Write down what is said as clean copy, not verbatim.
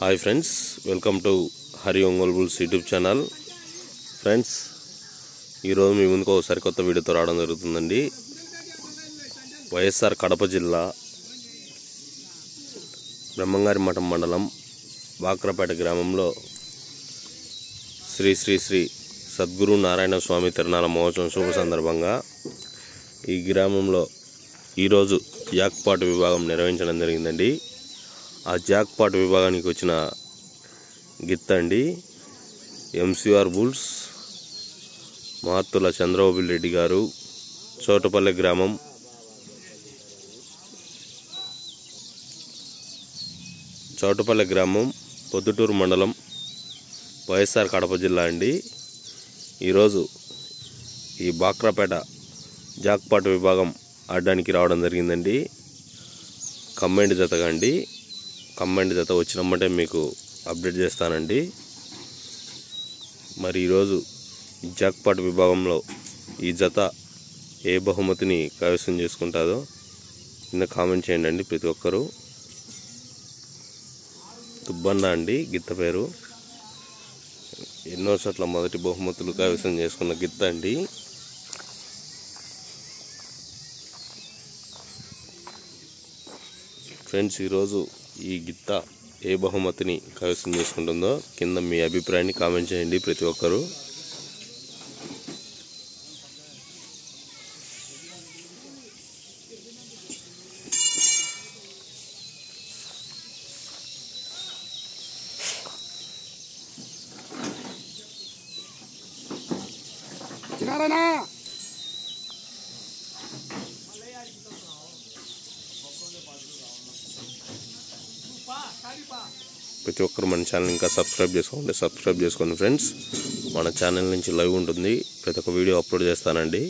Hi friends, welcome to Hari Ongole bulls YouTube channel. Friends, ఈరోజు మీ ముందుకు ఒక సరికొత్త వీడియోతో రావడం జరుగుతుందండి. వైఎస్ఆర్ కడప జిల్లా బ్రహ్మంగారి మఠం మండలం బాక్రపేట గ్రామంలో శ్రీ శ్రీ శ్రీ సద్గురు నారాయణ స్వామి తిరునాళ మహోత్సవం శుభ సందర్భంగా ఈ గ్రామంలో ఈరోజు జాక్పాట్ విభాగం నిర్వహించడం జరిగిందండి. ఆ జాక్పాట్ విభాగానికి వచ్చిన గిత్త అండి ఎంసీఆర్ బుల్స్ మహత్తుల చంద్రబాబు రెడ్డి గారు, చోటపల్లె గ్రామం, పొద్దుటూరు మండలం, వైఎస్ఆర్ కడప జిల్లా అండి. ఈరోజు ఈ బాక్రాపేట జాక్పాట్ విభాగం ఆడడానికి రావడం జరిగిందండి. కంబైండ్ జతగా అండి. కంబైండ్ జత వచ్చినమ్మంటే మీకు అప్డేట్ చేస్తానండి. మరి ఈరోజు జాక్పాట్ విభాగంలో ఈ జత ఏ బహుమతిని కైవసం చేసుకుంటుందో కింద కామెంట్ చేయండి అండి. ప్రతి ఒక్కరూ తుబ్బన్న అండి గిత్త పేరు. ఎన్నో చోట్ల మొదటి బహుమతులు కైవసం చేసుకున్న గిత్త అండి. ఫ్రెండ్స్, ఈరోజు ఈ గిత్త ఏ బహుమతిని కైవసం చేసుకుంటుందో కింద మీ అభిప్రాయాన్ని కామెంట్ చేయండి ప్రతి ఒక్కరూ. ప్రతి ఒక్కరు మన ఛానల్ ఇంకా సబ్స్క్రైబ్ చేసుకోండి ఫ్రెండ్స్. మన ఛానల్ నుంచి లైవ్ ఉంటుంది, ప్రతి ఒక్క వీడియో అప్లోడ్ చేస్తానండి.